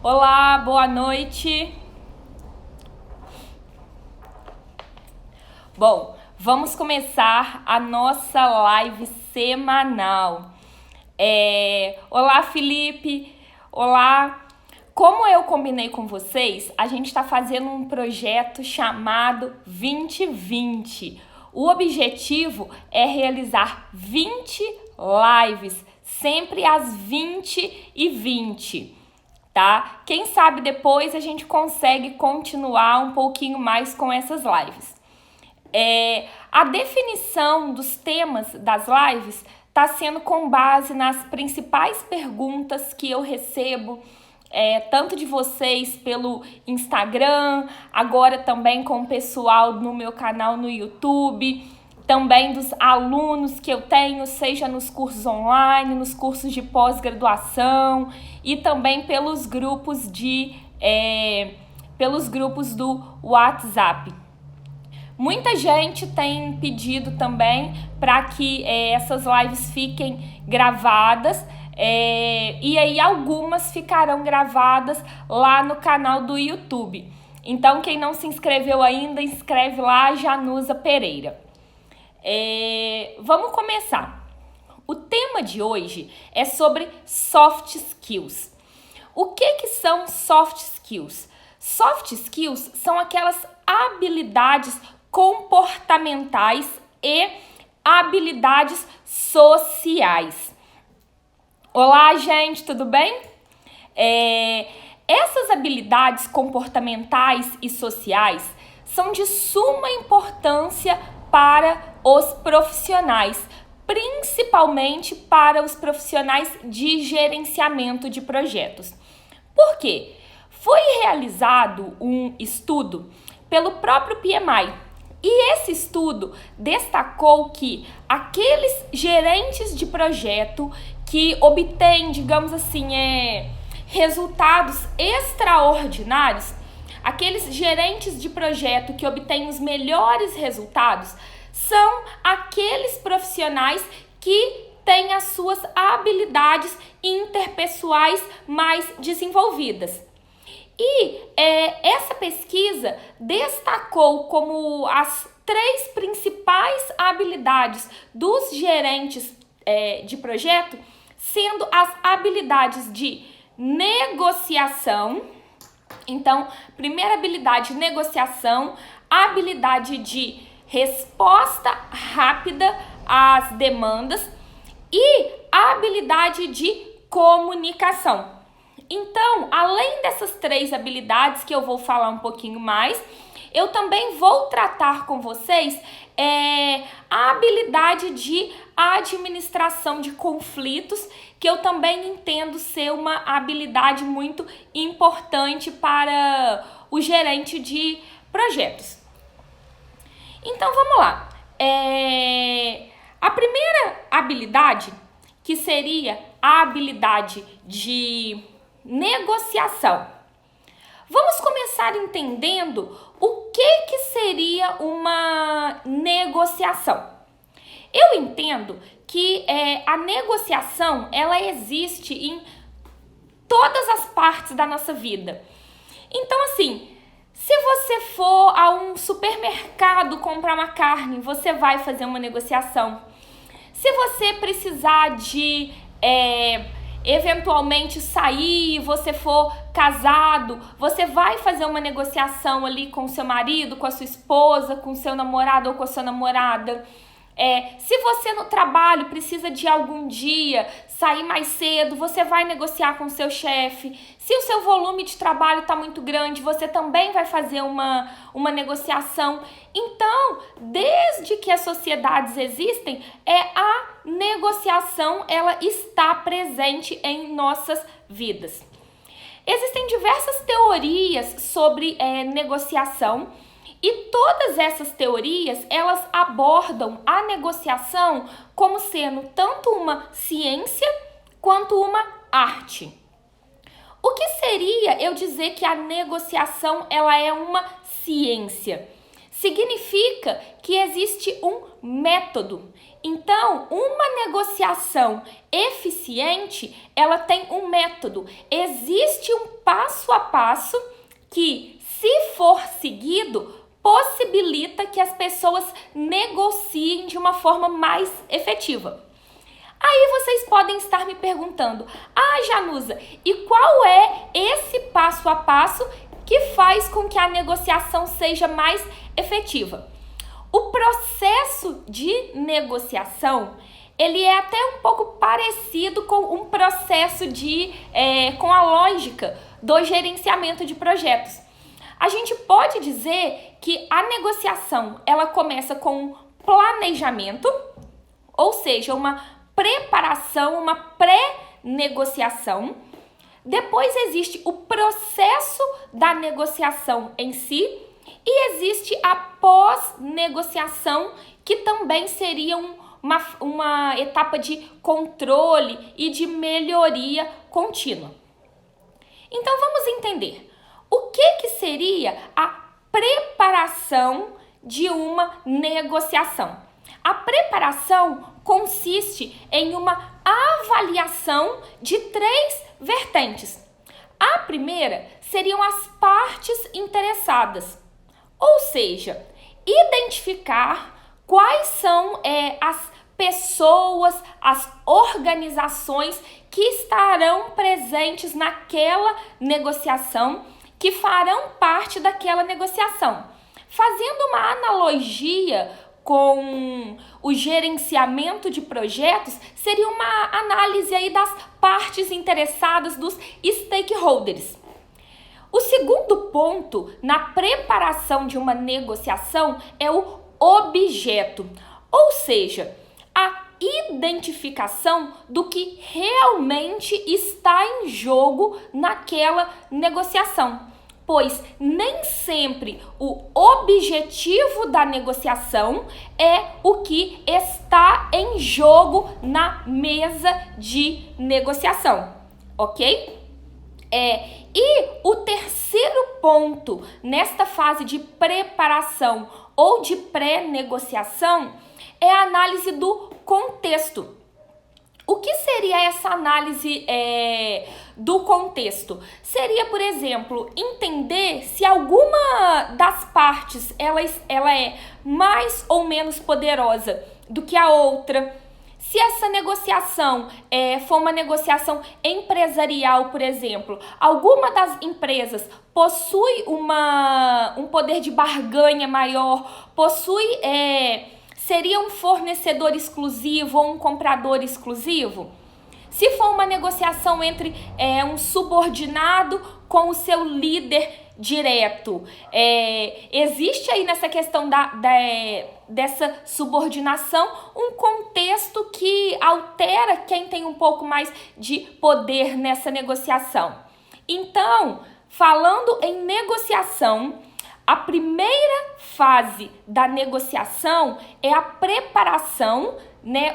Olá, boa noite. Bom, vamos começar a nossa live semanal. Olá, Felipe. Olá. Como eu combinei com vocês, a gente está fazendo um projeto chamado 2020. O objetivo é realizar 20 lives, sempre às 20h20. Tá? Quem sabe depois a gente consegue continuar um pouquinho mais com essas lives. A definição dos temas das lives está sendo com base nas principais perguntas que eu recebo, tanto de vocês pelo Instagram, agora também com o pessoal no meu canal no YouTube, também dos alunos que eu tenho, seja nos cursos online, nos cursos de pós-graduação e também pelos grupos do WhatsApp. Muita gente tem pedido também para que essas lives fiquem gravadas e aí algumas ficarão gravadas lá no canal do YouTube. Então, quem não se inscreveu ainda, inscreve lá, Janusa Pereira. Vamos começar. O tema de hoje é sobre soft skills. O que são soft skills? Soft skills são aquelas habilidades comportamentais e habilidades sociais. Olá, gente, tudo bem? Essas habilidades comportamentais e sociais são de suma importância para os profissionais, principalmente para os profissionais de gerenciamento de projetos. Por quê? Foi realizado um estudo pelo próprio PMI e esse estudo destacou que aqueles gerentes de projeto que obtêm, digamos assim, resultados extraordinários, aqueles gerentes de projeto que obtêm os melhores resultados, são aqueles profissionais que têm as suas habilidades interpessoais mais desenvolvidas. E essa pesquisa destacou como as 3 principais habilidades dos gerentes de projeto, sendo as habilidades de negociação. Então, primeira habilidade, negociação, habilidade de resposta rápida às demandas e a habilidade de comunicação. Então, além dessas 3 habilidades que eu vou falar um pouquinho mais, eu também vou tratar com vocês a habilidade de administração de conflitos, que eu também entendo ser uma habilidade muito importante para o gerente de projetos. Então, vamos lá. A primeira habilidade, que seria a habilidade de negociação. Vamos começar entendendo o que seria uma negociação. Eu entendo que a negociação, ela existe em todas as partes da nossa vida. Então, assim, se você for a um supermercado comprar uma carne, você vai fazer uma negociação. Se você precisar de eventualmente sair, você for casado, você vai fazer uma negociação ali com o seu marido, com a sua esposa, com o seu namorado ou com a sua namorada. Se você no trabalho precisa de algum dia sair mais cedo, você vai negociar com o seu chefe. Se o seu volume de trabalho está muito grande, você também vai fazer uma negociação. Então, desde que as sociedades existem, a negociação ela está presente em nossas vidas. Existem diversas teorias sobre negociação. E todas essas teorias, elas abordam a negociação como sendo tanto uma ciência quanto uma arte. O que seria eu dizer que a negociação ela é uma ciência? significa que existe um método. Então, uma negociação eficiente, ela tem um método. Existe um passo a passo que, se for seguido, possibilita que as pessoas negociem de uma forma mais efetiva. Aí vocês podem estar me perguntando: Janusa, e qual é esse passo a passo que faz com que a negociação seja mais efetiva? O processo de negociação, ele é até um pouco parecido com um processo com a lógica do gerenciamento de projetos. A gente pode dizer que a negociação, ela começa com um planejamento, ou seja, uma preparação, uma pré-negociação. Depois existe o processo da negociação em si e existe a pós-negociação, que também seria uma etapa de controle e de melhoria contínua. Então vamos entender o que seria a preparação de uma negociação. A preparação consiste em uma avaliação de 3 vertentes. A primeira seriam as partes interessadas, ou seja, identificar quais são as pessoas, as organizações que estarão presentes naquela negociação, que farão parte daquela negociação. Fazendo uma analogia com o gerenciamento de projetos, seria uma análise aí das partes interessadas, dos stakeholders. O segundo ponto na preparação de uma negociação é o objeto, ou seja, a identificação do que realmente está em jogo naquela negociação. Pois nem sempre o objetivo da negociação é o que está em jogo na mesa de negociação, ok? E o terceiro ponto nesta fase de preparação ou de pré-negociação é a análise do contexto. O que seria essa análise do contexto? Seria, por exemplo, entender se alguma das partes ela é mais ou menos poderosa do que a outra. Se essa negociação for uma negociação empresarial, por exemplo, alguma das empresas possui um poder de barganha maior, seria um fornecedor exclusivo ou um comprador exclusivo? Se for uma negociação entre um subordinado com o seu líder direto, existe aí nessa questão dessa subordinação um contexto que altera quem tem um pouco mais de poder nessa negociação. Então, falando em negociação, a primeira fase da negociação é a preparação,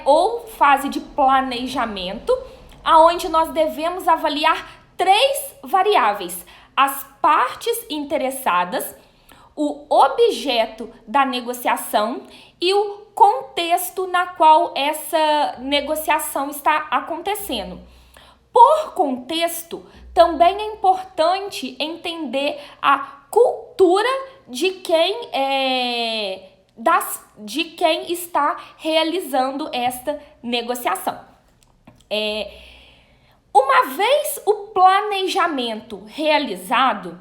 ou fase de planejamento, aonde nós devemos avaliar 3 variáveis: as partes interessadas, o objeto da negociação e o contexto na qual essa negociação está acontecendo. Por contexto, também é importante entender a cultura de quem está realizando esta negociação. Uma vez o planejamento realizado,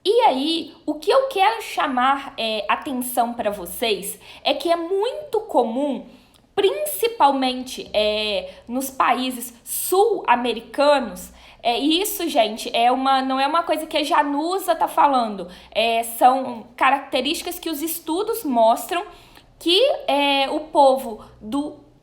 e aí o que eu quero chamar atenção para vocês é que é muito comum, principalmente nos países sul-americanos. Isso, gente, não é uma coisa que a Janusa está falando. São características que os estudos mostram que o povo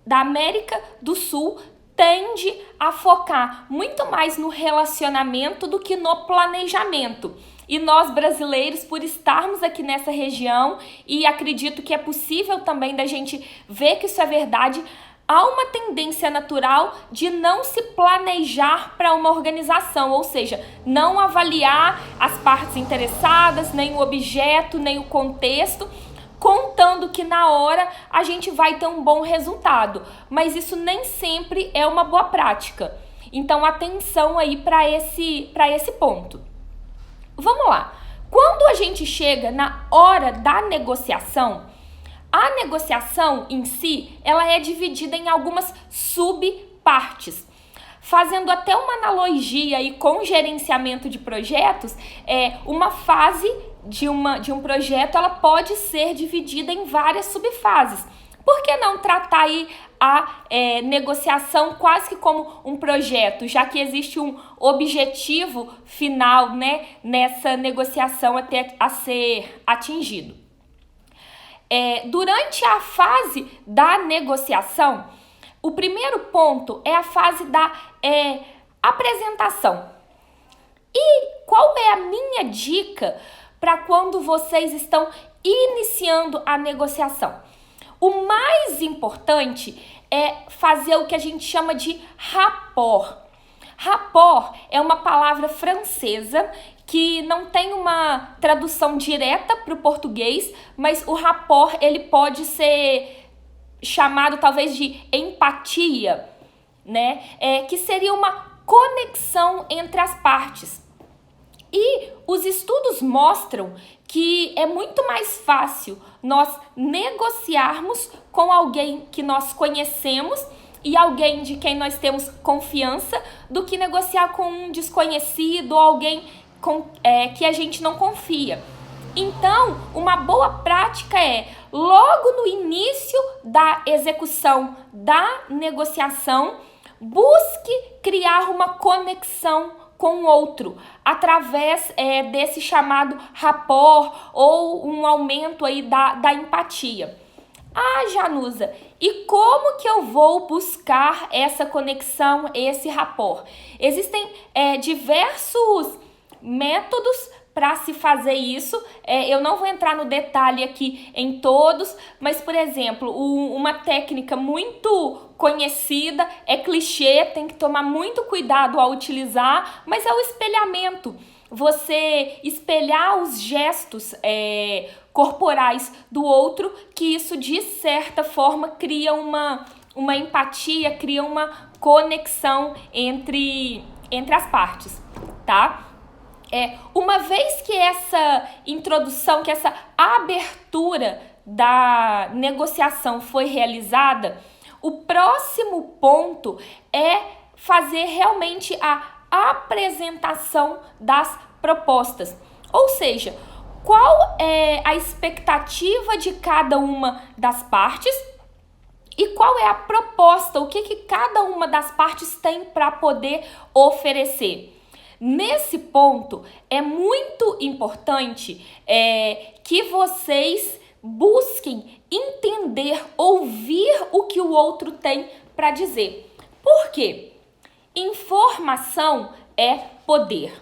da América do Sul tende a focar muito mais no relacionamento do que no planejamento. E nós brasileiros, por estarmos aqui nessa região, e acredito que é possível também da gente ver que isso é verdade, há uma tendência natural de não se planejar para uma organização, ou seja, não avaliar as partes interessadas, nem o objeto, nem o contexto, contando que na hora a gente vai ter um bom resultado, mas isso nem sempre é uma boa prática. Então, atenção aí para esse ponto. Vamos lá. Quando a gente chega na hora da negociação, a negociação em si, ela é dividida em algumas subpartes. Fazendo até uma analogia aí com gerenciamento de projetos, uma fase de um projeto, ela pode ser dividida em várias subfases. Por que não tratar aí a negociação quase que como um projeto, já que existe um objetivo final, né, nessa negociação a ser atingido? Durante a fase da negociação, o primeiro ponto é a fase da apresentação. E qual é a minha dica para quando vocês estão iniciando a negociação? O mais importante é fazer o que a gente chama de rapport. Rapport é uma palavra francesa que não tem uma tradução direta para o português, mas o rapport ele pode ser chamado talvez de empatia, né? Que seria uma conexão entre as partes. E os estudos mostram que é muito mais fácil nós negociarmos com alguém que nós conhecemos e alguém de quem nós temos confiança do que negociar com um desconhecido ou alguém que a gente não confia. Então, uma boa prática logo no início da execução da negociação, busque criar uma conexão com o outro, através desse chamado rapport ou um aumento aí da empatia. Ah, Janusa, e como que eu vou buscar essa conexão, esse rapport? Existem diversos métodos para se fazer isso. Eu não vou entrar no detalhe aqui em todos, mas, por exemplo, uma técnica muito conhecida, é clichê, tem que tomar muito cuidado ao utilizar, mas é o espelhamento. Você espelhar os gestos corporais do outro, que isso, de certa forma, cria uma empatia, cria uma conexão entre as partes, tá? Uma vez que essa introdução, que essa abertura da negociação foi realizada, o próximo ponto é fazer realmente a apresentação das propostas. Ou seja, qual é a expectativa de cada uma das partes e qual é a proposta, o que cada uma das partes tem para poder oferecer. Nesse ponto, é muito importante que vocês busquem entender, ouvir o que o outro tem para dizer. Por quê? Informação é poder.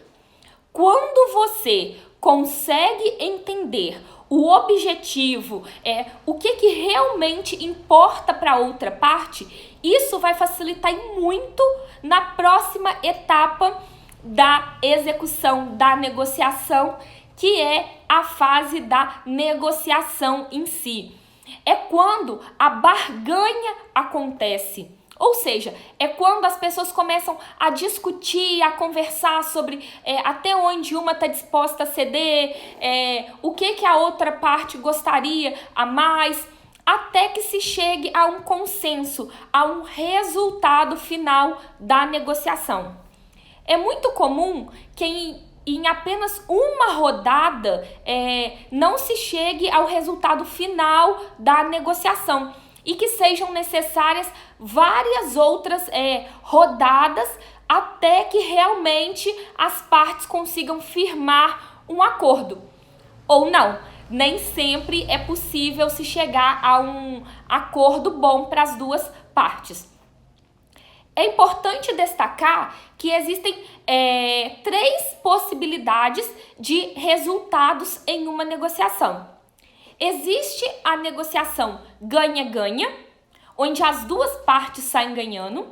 Quando você consegue entender o objetivo, o que realmente importa para a outra parte, isso vai facilitar muito na próxima etapa da execução da negociação, que é a fase da negociação em si. É quando a barganha acontece. Ou seja, é quando as pessoas começam a discutir, a conversar sobre até onde uma está disposta a ceder, o que a outra parte gostaria a mais, até que se chegue a um consenso, a um resultado final da negociação. É muito comum que em apenas uma rodada não se chegue ao resultado final da negociação e que sejam necessárias várias outras rodadas até que realmente as partes consigam firmar um acordo. Ou não, nem sempre é possível se chegar a um acordo bom para as duas partes. É importante destacar que existem 3 possibilidades de resultados em uma negociação. Existe a negociação ganha-ganha, onde as duas partes saem ganhando.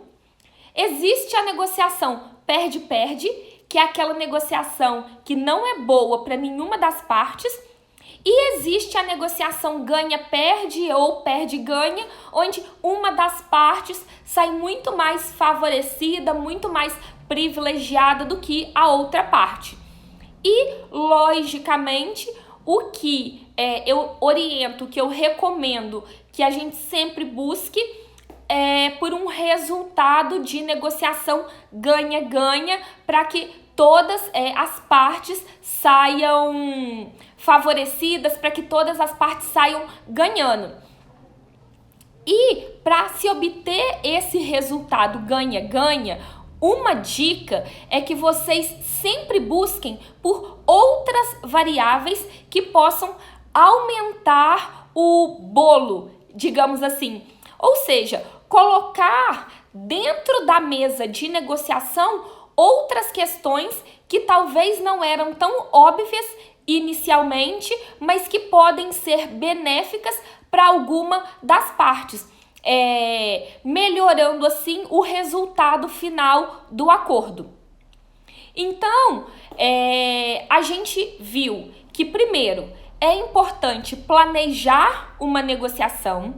Existe a negociação perde-perde, que é aquela negociação que não é boa para nenhuma das partes. E existe a negociação ganha-perde ou perde-ganha, onde uma das partes sai muito mais favorecida, muito mais privilegiada do que a outra parte. E, logicamente, o que eu oriento, o que eu recomendo que a gente sempre busque por um resultado de negociação ganha-ganha, para que todas as partes saiam favorecidas, para que todas as partes saiam ganhando. E para se obter esse resultado ganha-ganha, uma dica é que vocês sempre busquem por outras variáveis que possam aumentar o bolo, digamos assim. Ou seja, colocar dentro da mesa de negociação outras questões que talvez não eram tão óbvias inicialmente, mas que podem ser benéficas para alguma das partes, melhorando assim o resultado final do acordo. Então, a gente viu que, primeiro, é importante planejar uma negociação.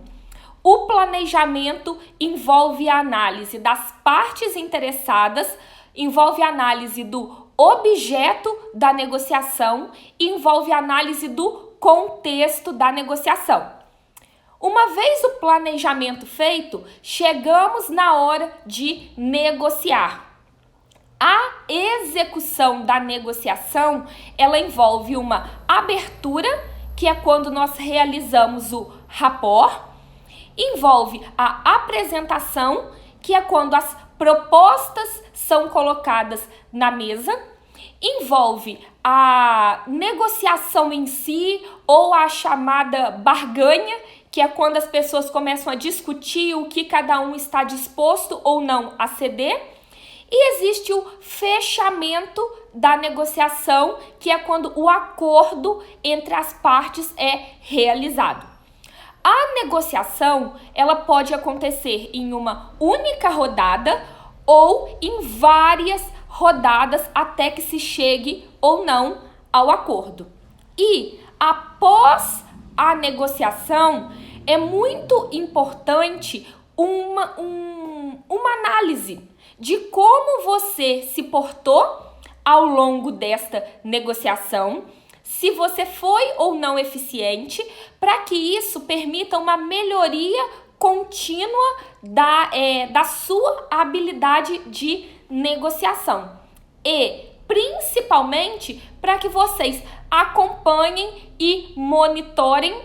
O planejamento envolve a análise das partes interessadas, envolve a análise do objeto da negociação, envolve a análise do contexto da negociação. Uma vez o planejamento feito, chegamos na hora de negociar. A execução da negociação, ela envolve uma abertura, que é quando nós realizamos o rapport, envolve a apresentação, que é quando as propostas são colocadas na mesa, envolve a negociação em si ou a chamada barganha, que é quando as pessoas começam a discutir o que cada um está disposto ou não a ceder. E existe o fechamento da negociação, que é quando o acordo entre as partes é realizado. A negociação, ela pode acontecer em uma única rodada ou em várias rodadas até que se chegue ou não ao acordo. E após a negociação, é muito importante uma análise de como você se portou ao longo desta negociação, se você foi ou não eficiente, para que isso permita uma melhoria contínua da sua habilidade de negociação. E, principalmente, para que vocês acompanhem e monitorem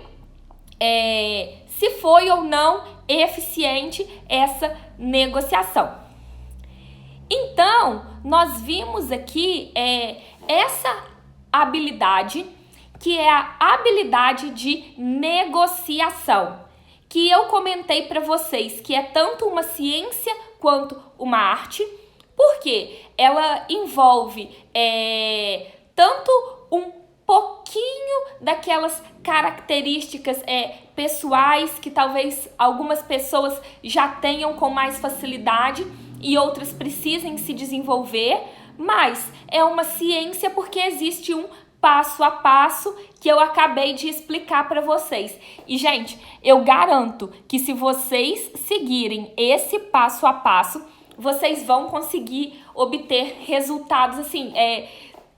se foi ou não eficiente essa negociação. Então, nós vimos aqui essa habilidade, que é a habilidade de negociação, que eu comentei para vocês que é tanto uma ciência quanto uma arte, porque ela envolve tanto um pouquinho daquelas características pessoais que talvez algumas pessoas já tenham com mais facilidade e outras precisem se desenvolver, mas é uma ciência porque existe um passo a passo que eu acabei de explicar para vocês. E, gente, eu garanto que se vocês seguirem esse passo a passo, vocês vão conseguir obter resultados assim,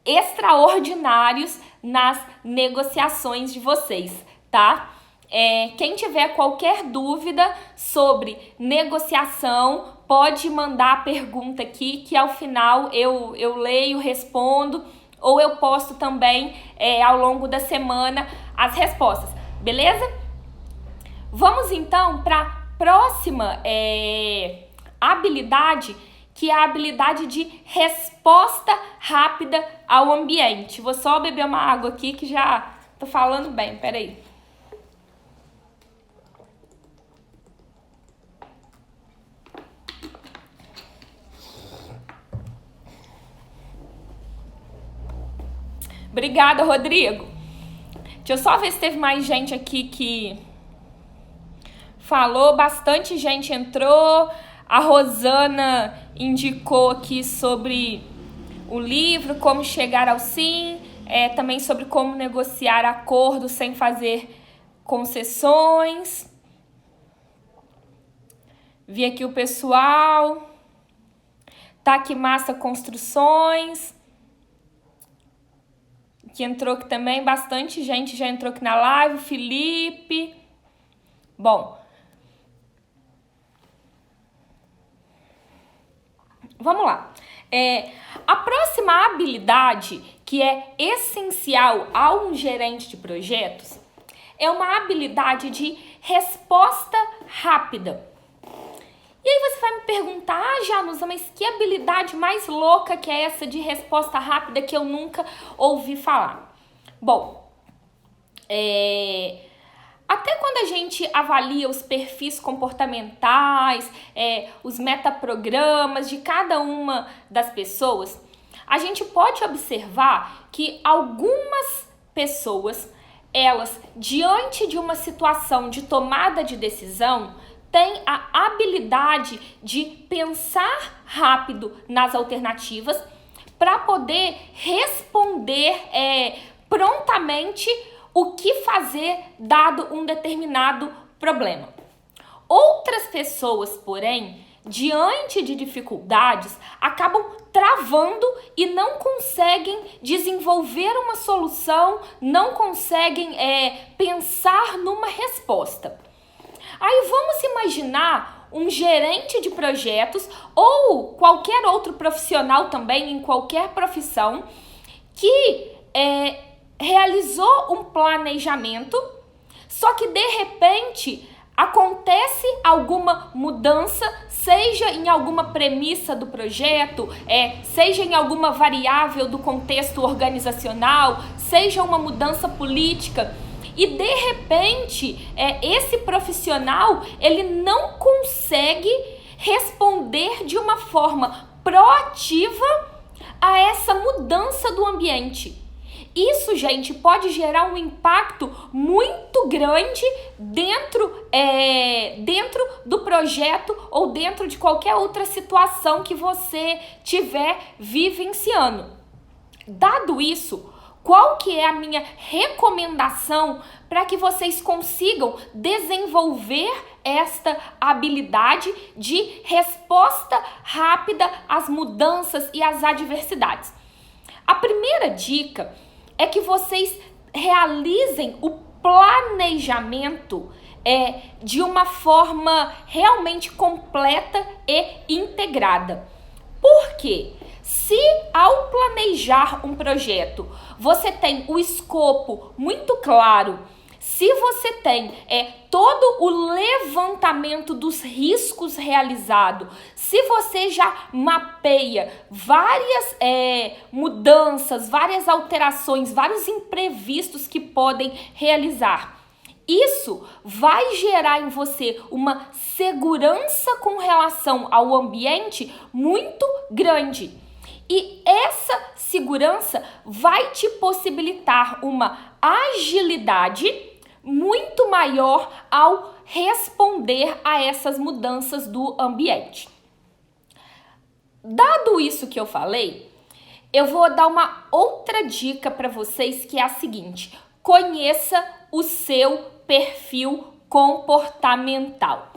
extraordinários nas negociações de vocês, tá? Quem tiver qualquer dúvida sobre negociação, pode mandar a pergunta aqui, que ao final eu leio, respondo, ou eu posto também ao longo da semana as respostas, beleza? Vamos então para a próxima habilidade, que é a habilidade de resposta rápida ao ambiente. Vou só beber uma água aqui que já tô falando bem, peraí. Obrigada, Rodrigo. Deixa eu só ver se teve mais gente aqui que falou. Bastante gente entrou. A Rosana indicou aqui sobre o livro Como Chegar ao Sim. também sobre como negociar acordos sem fazer concessões. Vi aqui o pessoal. Takimasa Construções, que entrou aqui também, bastante gente já entrou aqui na live, Felipe. Bom, vamos lá. A próxima habilidade que é essencial a um gerente de projetos é uma habilidade de resposta rápida. E aí você vai me perguntar, Janusa, mas que habilidade mais louca que é essa de resposta rápida que eu nunca ouvi falar? Bom, até quando a gente avalia os perfis comportamentais, os metaprogramas de cada uma das pessoas, a gente pode observar que algumas pessoas, elas, diante de uma situação de tomada de decisão, tem a habilidade de pensar rápido nas alternativas para poder responder prontamente o que fazer dado um determinado problema. Outras pessoas, porém, diante de dificuldades, acabam travando e não conseguem desenvolver uma solução, não conseguem pensar numa resposta. Aí vamos imaginar um gerente de projetos ou qualquer outro profissional também, em qualquer profissão, que realizou um planejamento, só que de repente acontece alguma mudança, seja em alguma premissa do projeto, seja em alguma variável do contexto organizacional, seja uma mudança política. E de repente, esse profissional, ele não consegue responder de uma forma proativa a essa mudança do ambiente. Isso, gente, pode gerar um impacto muito grande dentro do projeto ou dentro de qualquer outra situação que você tiver vivenciando. Dado isso, qual que é a minha recomendação para que vocês consigam desenvolver esta habilidade de resposta rápida às mudanças e às adversidades? A primeira dica é que vocês realizem o planejamento de uma forma realmente completa e integrada. Por quê? Se ao planejar um projeto você tem o escopo muito claro, se você tem todo o levantamento dos riscos realizado, se você já mapeia várias mudanças, várias alterações, vários imprevistos que podem realizar, isso vai gerar em você uma segurança com relação ao ambiente muito grande. E essa segurança vai te possibilitar uma agilidade muito maior ao responder a essas mudanças do ambiente. Dado isso que eu falei, eu vou dar uma outra dica para vocês, que é a seguinte: conheça o seu perfil comportamental.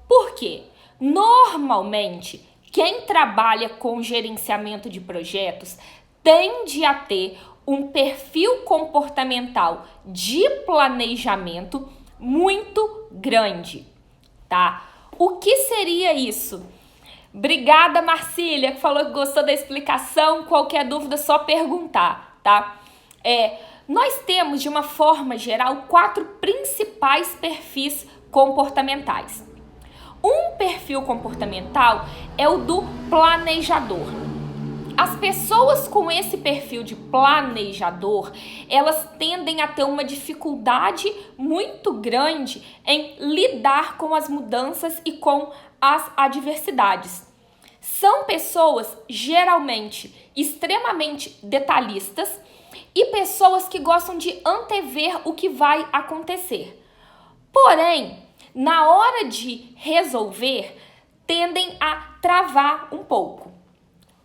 Por quê? Normalmente, quem trabalha com gerenciamento de projetos tende a ter um perfil comportamental de planejamento muito grande, tá? O que seria isso? Obrigada, Marcília, que falou que gostou da explicação. Qualquer dúvida, só perguntar, tá? Nós temos, de uma forma geral, 4 principais perfis comportamentais. Um perfil comportamental é o do planejador. As pessoas com esse perfil de planejador, elas tendem a ter uma dificuldade muito grande em lidar com as mudanças e com as adversidades. São pessoas geralmente extremamente detalhistas e pessoas que gostam de antever o que vai acontecer. Porém, na hora de resolver, tendem a travar um pouco.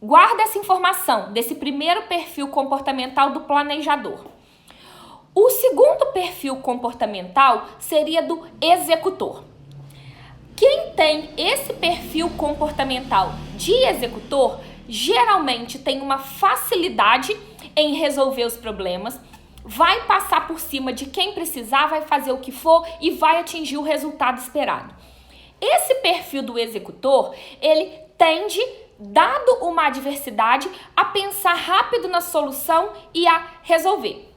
Guarda essa informação desse primeiro perfil comportamental do planejador. O segundo perfil comportamental seria do executor. Quem tem esse perfil comportamental de executor geralmente tem uma facilidade em resolver os problemas, vai passar por cima de quem precisar, vai fazer o que for e vai atingir o resultado esperado. Esse perfil do executor, ele tende, dado uma adversidade, a pensar rápido na solução e a resolver.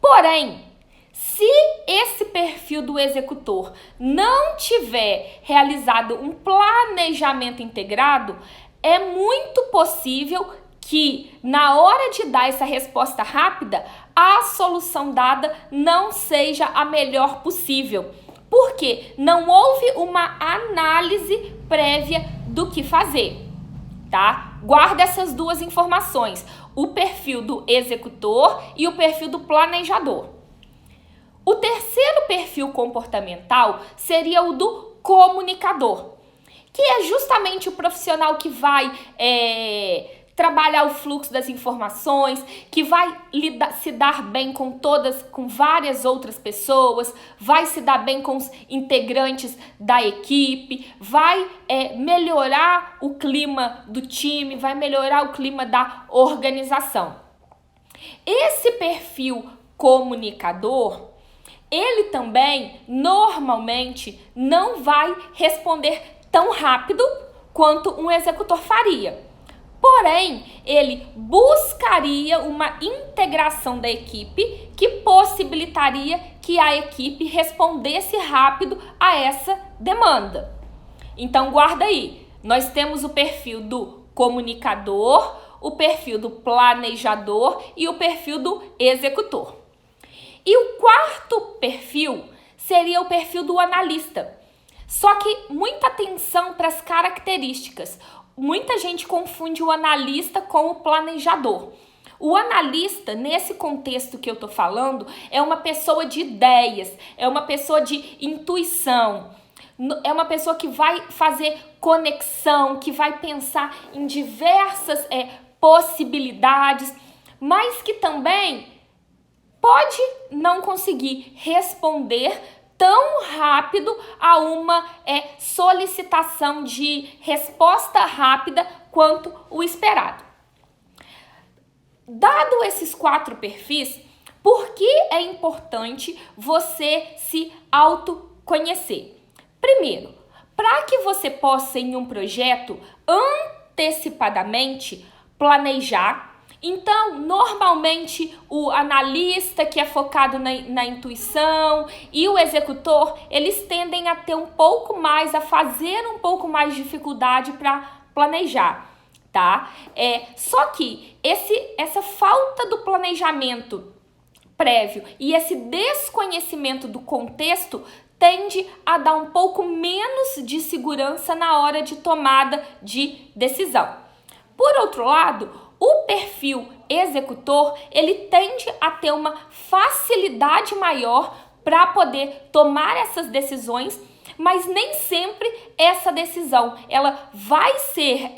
Porém, se esse perfil do executor não tiver realizado um planejamento integrado, é muito possível que, na hora de dar essa resposta rápida, a solução dada não seja a melhor possível, porque não houve uma análise prévia do que fazer, tá? Guarda essas duas informações, o perfil do executor e o perfil do planejador. O terceiro perfil comportamental seria o do comunicador, que é justamente o profissional que vai trabalhar o fluxo das informações, que vai se dar bem com várias outras pessoas, vai se dar bem com os integrantes da equipe, vai melhorar o clima do time, vai melhorar o clima da organização. Esse perfil comunicador, ele também, normalmente, não vai responder tão rápido quanto um executor faria. Porém, ele buscaria uma integração da equipe que possibilitaria que a equipe respondesse rápido a essa demanda. Então, guarda aí. Nós temos o perfil do comunicador, o perfil do planejador e o perfil do executor. E o quarto perfil seria o perfil do analista. Só que muita atenção para as características. Muita gente confunde o analista com o planejador. O analista, nesse contexto que eu tô falando, é uma pessoa de ideias, é uma pessoa de intuição, é uma pessoa que vai fazer conexão, que vai pensar em diversas possibilidades, mas que também pode não conseguir responder tão rápido a uma solicitação de resposta rápida quanto o esperado. Dado esses 4 perfis, por que é importante você se autoconhecer? Primeiro, para que você possa, em um projeto, antecipadamente planejar. Então, normalmente, o analista que é focado na intuição e o executor, eles tendem a ter a fazer um pouco mais de dificuldade para planejar, tá? Só que essa falta do planejamento prévio e esse desconhecimento do contexto tende a dar um pouco menos de segurança na hora de tomada de decisão. Por outro lado, o perfil executor, ele tende a ter uma facilidade maior para poder tomar essas decisões, mas nem sempre essa decisão ela vai ser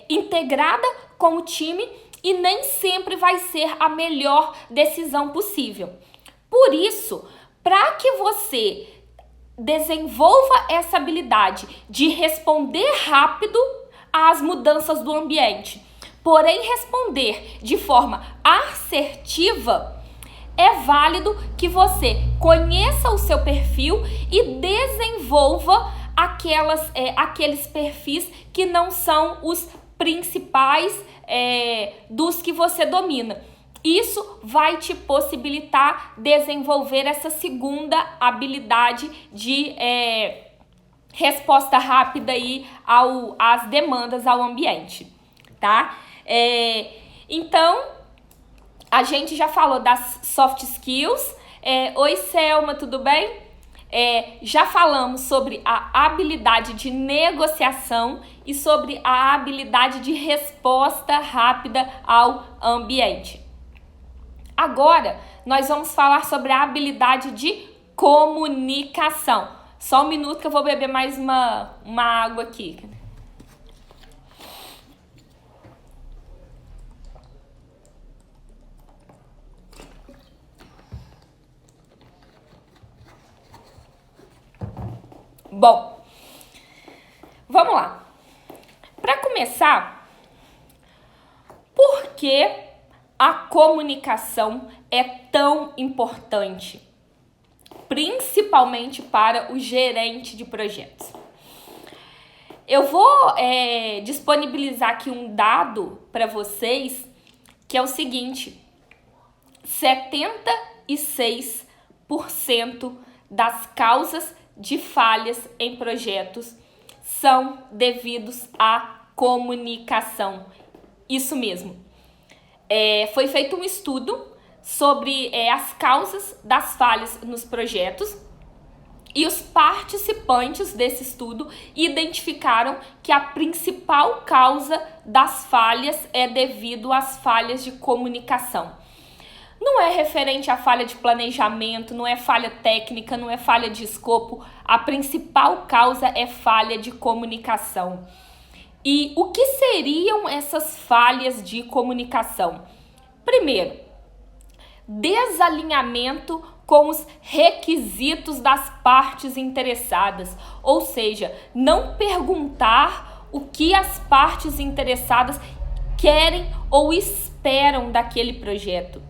integrada com o time e nem sempre vai ser a melhor decisão possível. Por isso, para que você desenvolva essa habilidade de responder rápido às mudanças do ambiente, porém responder de forma assertiva, é válido que você conheça o seu perfil e desenvolva aqueles perfis que não são os principais dos que você domina. Isso vai te possibilitar desenvolver essa segunda habilidade de resposta rápida aí às demandas ao ambiente, tá? Então, a gente já falou das soft skills. Oi, Selma, tudo bem? Já falamos sobre a habilidade de negociação e sobre a habilidade de resposta rápida ao ambiente. Agora, nós vamos falar sobre a habilidade de comunicação. Só um minuto que eu vou beber mais uma água aqui. Bom, vamos lá. Para começar, por que a comunicação é tão importante, principalmente para o gerente de projetos? Eu vou disponibilizar aqui um dado para vocês, que é o seguinte: 76% das causas de falhas em projetos são devidos à comunicação. Isso mesmo. Foi feito um estudo sobre as causas das falhas nos projetos e os participantes desse estudo identificaram que a principal causa das falhas é devido às falhas de comunicação. Não é referente à falha de planejamento, não é falha técnica, não é falha de escopo. A principal causa é falha de comunicação. E o que seriam essas falhas de comunicação? Primeiro, desalinhamento com os requisitos das partes interessadas, ou seja, não perguntar o que as partes interessadas querem ou esperam daquele projeto.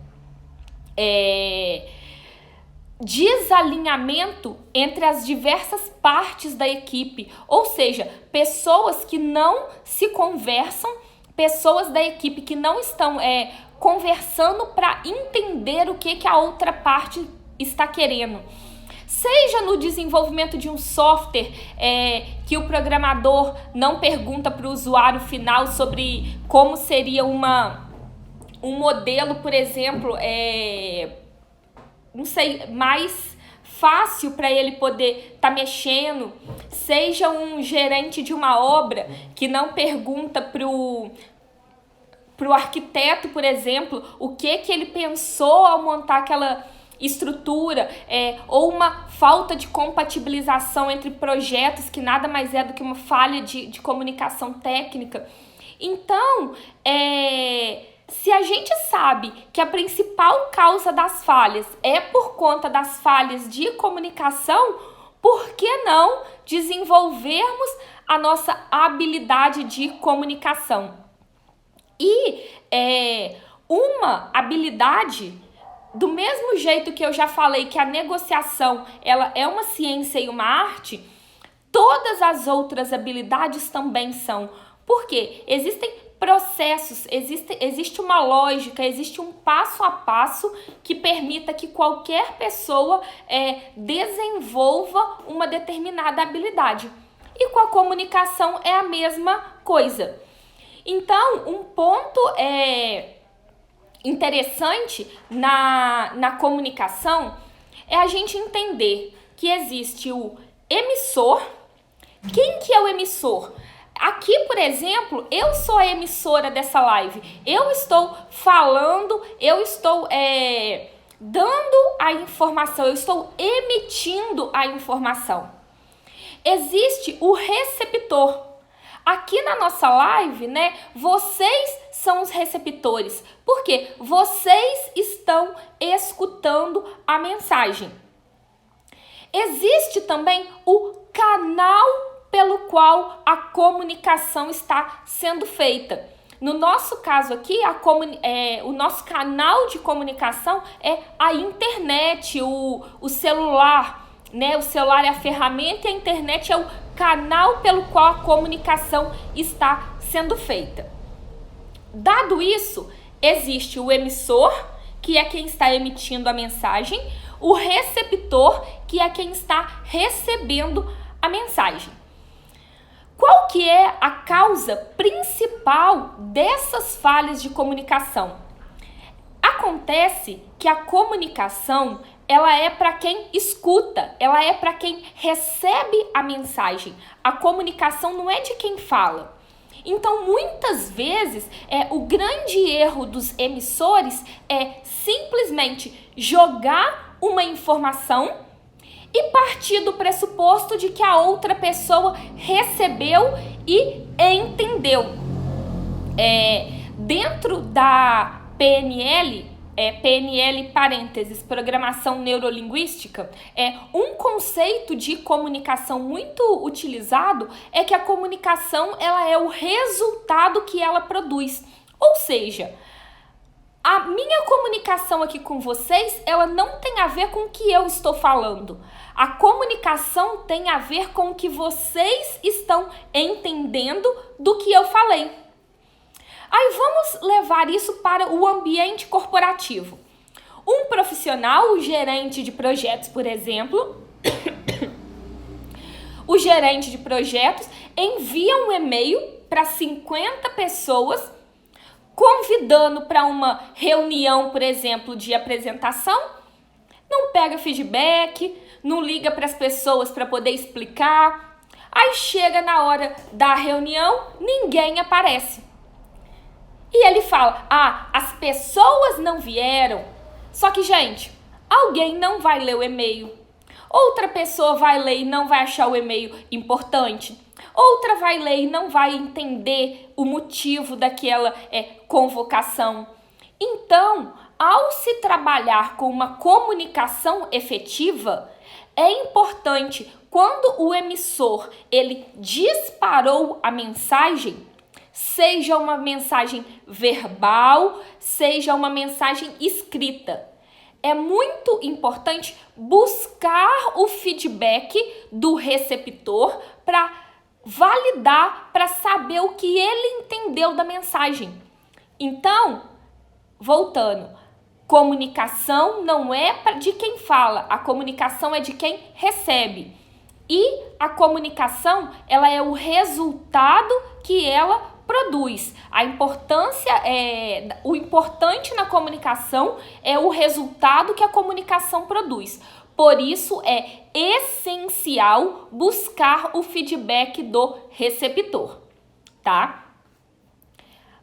Desalinhamento entre as diversas partes da equipe, ou seja, pessoas que não se conversam, pessoas da equipe que não estão conversando para entender o que a outra parte está querendo. Seja no desenvolvimento de um software que o programador não pergunta para o usuário final sobre como seria um modelo, por exemplo, não sei, mais fácil para ele poder estar mexendo. Seja um gerente de uma obra que não pergunta pro arquiteto, por exemplo, o que ele pensou ao montar aquela estrutura, ou uma falta de compatibilização entre projetos, que nada mais é do que uma falha de comunicação técnica. Então, se a gente sabe que a principal causa das falhas é por conta das falhas de comunicação, por que não desenvolvermos a nossa habilidade de comunicação? E uma habilidade, do mesmo jeito que eu já falei que a negociação ela é uma ciência e uma arte, todas as outras habilidades também são. Porque existem processos, existe uma lógica, existe um passo a passo que permita que qualquer pessoa desenvolva uma determinada habilidade. E com a comunicação é a mesma coisa. Então, um ponto interessante na comunicação é a gente entender que existe o emissor. Quem que é o emissor? Aqui, por exemplo, eu sou a emissora dessa live. Eu estou falando, eu estou dando a informação, eu estou emitindo a informação. Existe o receptor. Aqui na nossa live, vocês são os receptores, porque vocês estão escutando a mensagem. Existe também o canal pelo qual a comunicação está sendo feita. No nosso caso aqui, o nosso canal de comunicação é a internet, o celular. O celular é a ferramenta e a internet é o canal pelo qual a comunicação está sendo feita. Dado isso, existe o emissor, que é quem está emitindo a mensagem, o receptor, que é quem está recebendo a mensagem. Qual que é a causa principal dessas falhas de comunicação? Acontece que a comunicação ela é para quem escuta, ela é para quem recebe a mensagem. A comunicação não é de quem fala. Então, muitas vezes, o grande erro dos emissores é simplesmente jogar uma informação e partir do pressuposto de que a outra pessoa recebeu e entendeu. Dentro da PNL, PNL, parênteses, programação neurolinguística, um conceito de comunicação muito utilizado é que a comunicação ela é o resultado que ela produz. Ou seja, a minha comunicação aqui com vocês, ela não tem a ver com o que eu estou falando. A comunicação tem a ver com o que vocês estão entendendo do que eu falei. Aí vamos levar isso para o ambiente corporativo. Um profissional, o gerente de projetos, por exemplo, o gerente de projetos envia um e-mail para 50 pessoas convidando para uma reunião, por exemplo, de apresentação, não pega feedback, não liga para as pessoas para poder explicar. Aí chega na hora da reunião, ninguém aparece. E ele fala, as pessoas não vieram. Só que, gente, alguém não vai ler o e-mail. Outra pessoa vai ler e não vai achar o e-mail importante. Outra vai ler e não vai entender o motivo daquela convocação. Então, ao se trabalhar com uma comunicação efetiva, é importante, quando o emissor ele disparou a mensagem, seja uma mensagem verbal, seja uma mensagem escrita. É muito importante buscar o feedback do receptor para validar, para saber o que ele entendeu da mensagem. Então, voltando, comunicação não é de quem fala, a comunicação é de quem recebe. E a comunicação, ela é o resultado que ela produz. O importante na comunicação é o resultado que a comunicação produz. Por isso é essencial buscar o feedback do receptor, tá?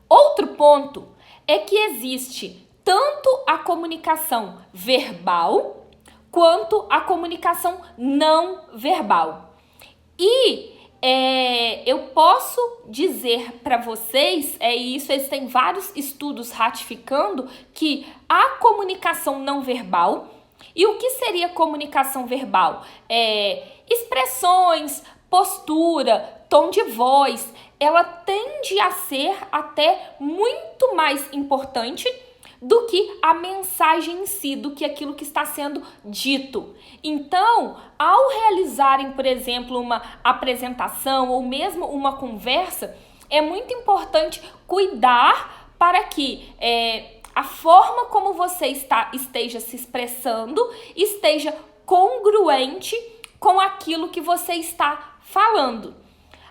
Outro ponto é que existe tanto a comunicação verbal quanto a comunicação não verbal. E eu posso dizer para vocês, existem vários estudos ratificando que a comunicação não verbal, e o que seria comunicação verbal? Expressões, postura, tom de voz, ela tende a ser até muito mais importante do que a mensagem em si, do que aquilo que está sendo dito. Então, ao realizarem, por exemplo, uma apresentação ou mesmo uma conversa, é muito importante cuidar para que a forma como você esteja se expressando esteja congruente com aquilo que você está falando.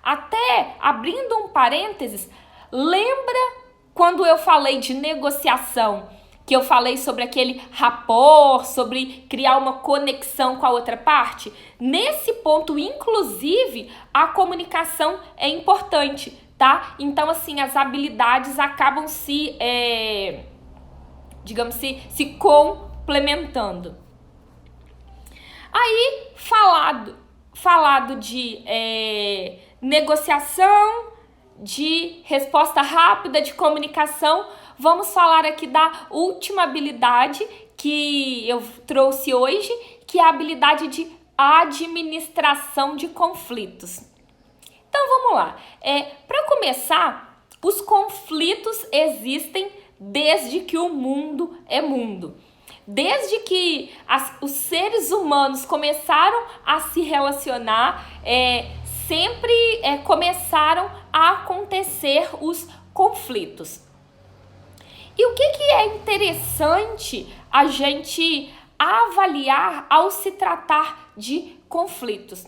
Até abrindo um parênteses, lembra quando eu falei de negociação, que eu falei sobre aquele rapport, sobre criar uma conexão com a outra parte? Nesse ponto, inclusive, a comunicação é importante, tá? Então, assim, as habilidades acabam se complementando. Aí, falado de negociação, de resposta rápida, de comunicação, vamos falar aqui da última habilidade que eu trouxe hoje, que é a habilidade de administração de conflitos. Então, vamos lá. Para começar, os conflitos existem desde que o mundo é mundo. Desde que os seres humanos começaram a se relacionar, sempre começaram a acontecer os conflitos. E o que é interessante a gente avaliar ao se tratar de conflitos?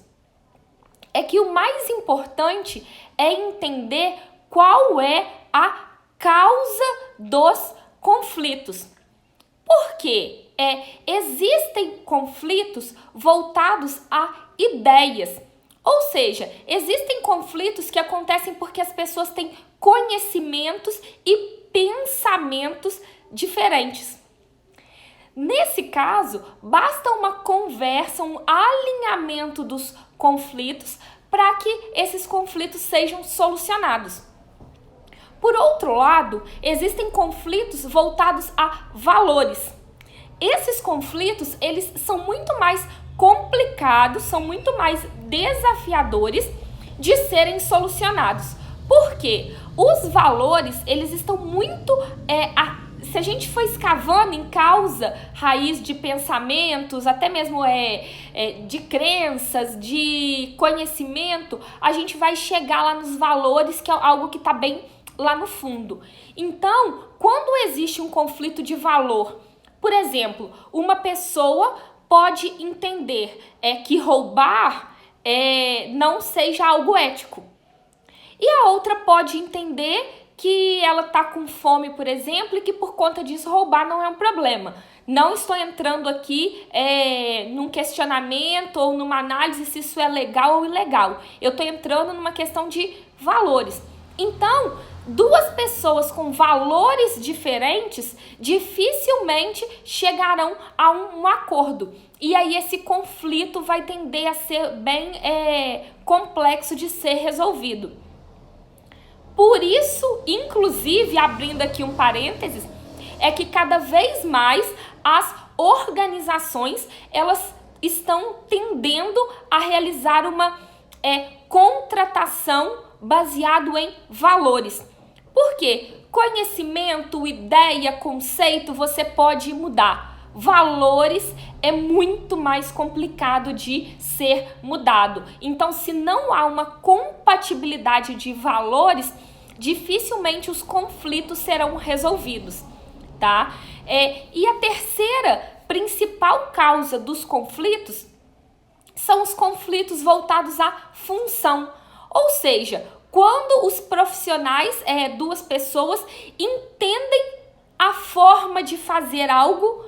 É que o mais importante é entender qual é a causa dos conflitos. Por quê? Existem conflitos voltados a ideias. Ou seja, existem conflitos que acontecem porque as pessoas têm conhecimentos e pensamentos diferentes. Nesse caso, basta uma conversa, um alinhamento dos conflitos para que esses conflitos sejam solucionados. Por outro lado, existem conflitos voltados a valores. Esses conflitos, eles são muito mais complicados, são muito mais desafiadores de serem solucionados. Por quê? Os valores, eles estão muito... se a gente for escavando em causa, raiz de pensamentos, até mesmo de crenças, de conhecimento, a gente vai chegar lá nos valores, que é algo que está bem lá no fundo. Então, quando existe um conflito de valor, por exemplo, uma pessoa pode entender que roubar não seja algo ético. E a outra pode entender que ela está com fome, por exemplo, e que por conta disso roubar não é um problema. Não estou entrando aqui num questionamento ou numa análise se isso é legal ou ilegal. Eu estou entrando numa questão de valores. Então, duas pessoas com valores diferentes dificilmente chegarão a um acordo. E aí esse conflito vai tender a ser bem complexo de ser resolvido. Por isso, inclusive, abrindo aqui um parênteses, é que cada vez mais as organizações, elas estão tendendo a realizar uma contratação baseado em valores. Por quê? Conhecimento, ideia, conceito, você pode mudar. Valores é muito mais complicado de ser mudado. Então, se não há uma compatibilidade de valores, dificilmente os conflitos serão resolvidos, tá? E a terceira principal causa dos conflitos são os conflitos voltados à função. Ou seja, quando os profissionais, duas pessoas, entendem a forma de fazer algo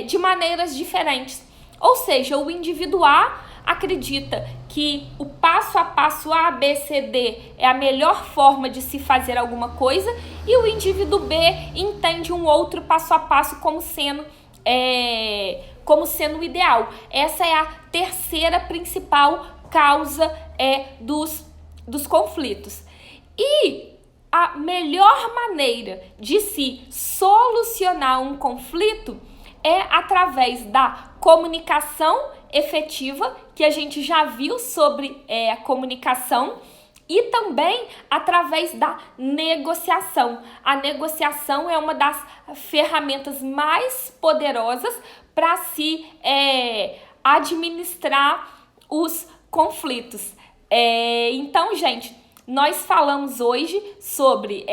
de maneiras diferentes. Ou seja, o indivíduo A acredita que o passo a passo A, B, C, D é a melhor forma de se fazer alguma coisa, e o indivíduo B entende um outro passo a passo como sendo o ideal. Essa é a terceira principal causa dos conflitos. E a melhor maneira de se solucionar um conflito é através da comunicação efetiva, que a gente já viu sobre a comunicação, e também através da negociação. A negociação é uma das ferramentas mais poderosas para se administrar os conflitos. Então, gente, nós falamos hoje sobre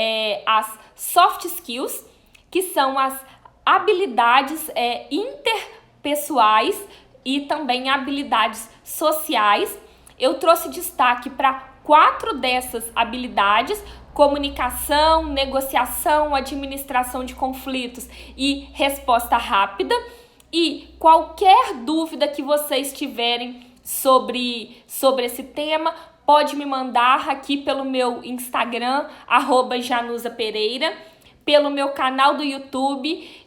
as soft skills, que são as habilidades interpessoais e também habilidades sociais. Eu trouxe destaque para 4 dessas habilidades: comunicação, negociação, administração de conflitos e resposta rápida. E qualquer dúvida que vocês tiverem sobre esse tema, pode me mandar aqui pelo meu Instagram, @janusapereira, pelo meu canal do YouTube,